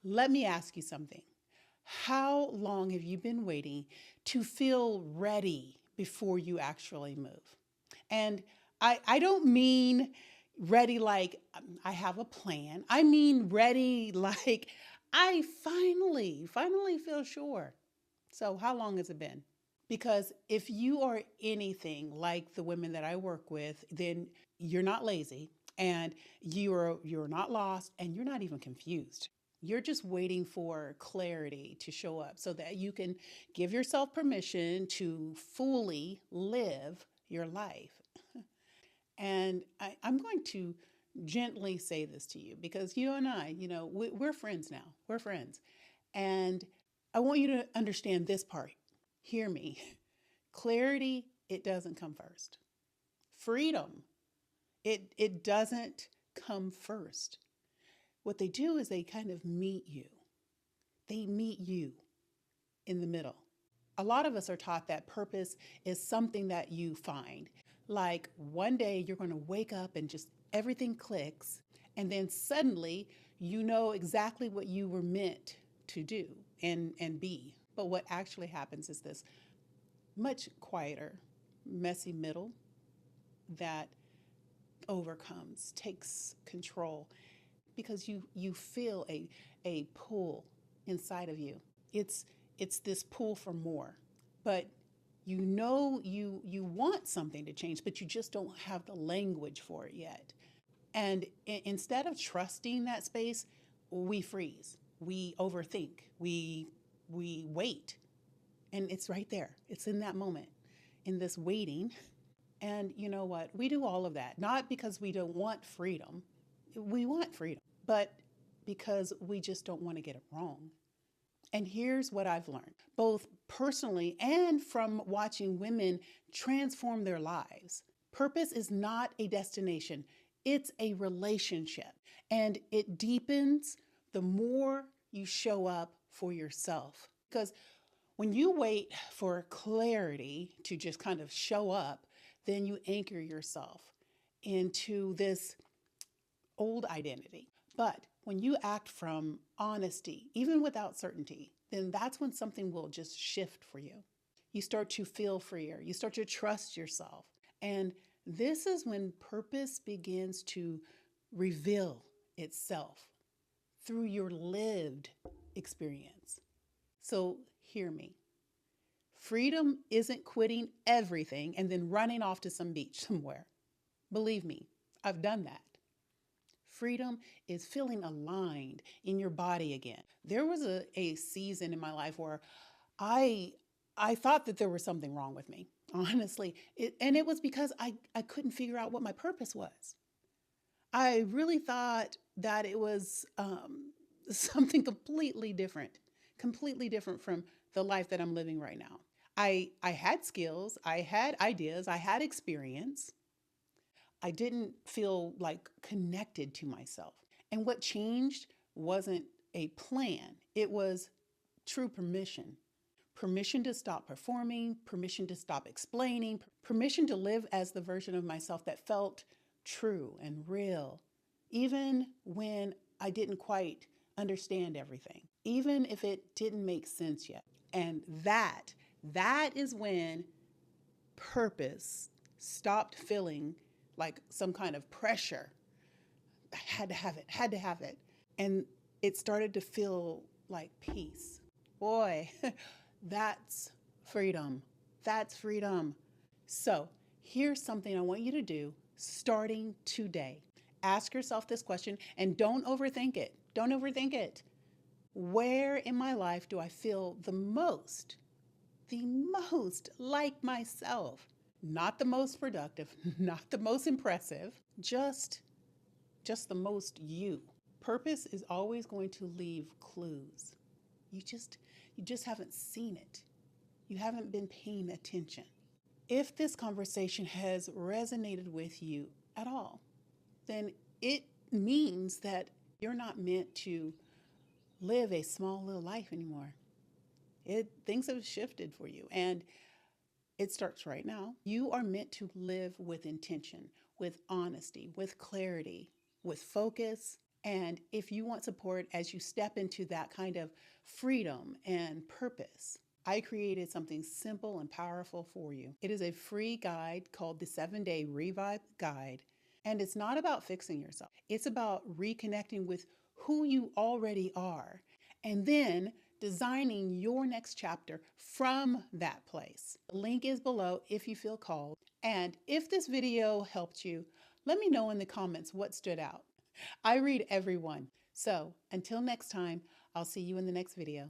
Let me ask you something. How long have you been waiting to feel ready before you actually move? And I don't mean ready like I have a plan. I mean ready like I finally feel sure. So, how long has it been? Because if you are anything like the women that I work with, then you're not lazy and you're not lost and you're not even confused. You're just waiting for clarity to show up so that you can give yourself permission to fully live your life. And I'm going to gently say this to you because you and I, we're friends now. We're friends. And I want you to understand this part. Hear me. Clarity, it doesn't come first. Freedom, it doesn't come first. What they do is they kind of meet you. They meet you in the middle. A lot of us are taught that purpose is something that you find. Like one day you're going to wake up and just everything clicks, and then suddenly you know exactly what you were meant to do and be. But what actually happens is this much quieter, messy middle that overcomes, takes control because you feel a pull inside of you. It's it's this pull for more. But you want something to change, but you just don't have the language for it yet. And instead of trusting that space, we freeze. We overthink. We wait. And it's right there. It's in that moment, in this waiting. And you know what? We do all of that, not because we don't want freedom. We want freedom, but because we just don't want to get it wrong. And here's what I've learned, both personally and from watching women transform their lives. Purpose is not a destination, it's a relationship. And it deepens the more you show up for yourself. Because when you wait for clarity to just kind of show up, then you anchor yourself into this old identity. But when you act from honesty, even without certainty, then that's when something will just shift for you. You start to feel freer, you start to trust yourself. And this is when purpose begins to reveal itself through your lived experience. So hear me. Freedom isn't quitting everything and then running off to some beach somewhere. Believe me, I've done that. Freedom is feeling aligned in your body again. There was a season in my life where I I thought that there was something wrong with me, honestly. And it was because I couldn't figure out what my purpose was. I really thought that it was something completely different from the life that I'm living right now. I had skills, I had ideas, I had experience. I didn't feel like connected to myself. And what changed wasn't a plan, it was true permission. Permission to stop performing, permission to stop explaining, permission to live as the version of myself that felt true and real, even when I didn't quite understand everything, even if it didn't make sense yet. And that is when purpose stopped feeling like some kind of pressure. I had to have it, had to have it. And it started to feel like peace. Boy, that's freedom. That's freedom. So here's something I want you to do starting today. Ask yourself this question and don't overthink it. Don't overthink it. Where in my life do I feel the most like myself? Not the most productive, not the most impressive, just the most you. Purpose is always going to leave clues. You just you just haven't seen it. You haven't been paying attention. If this conversation has resonated with you at all, then it means that you're not meant to live a small little life anymore. Things have shifted for you and it starts right now. You are meant to live with intention, with honesty, with clarity, with focus, And if you want support as you step into that kind of freedom and purpose, I created something simple and powerful for you. It is a free guide called the 7-Day Revive Guide. And it's not about fixing yourself. It's about reconnecting with who you already are and then designing your next chapter from that place. The link is below if you feel called. And if this video helped you, let me know in the comments what stood out. I read everyone. So until next time, I'll see you in the next video.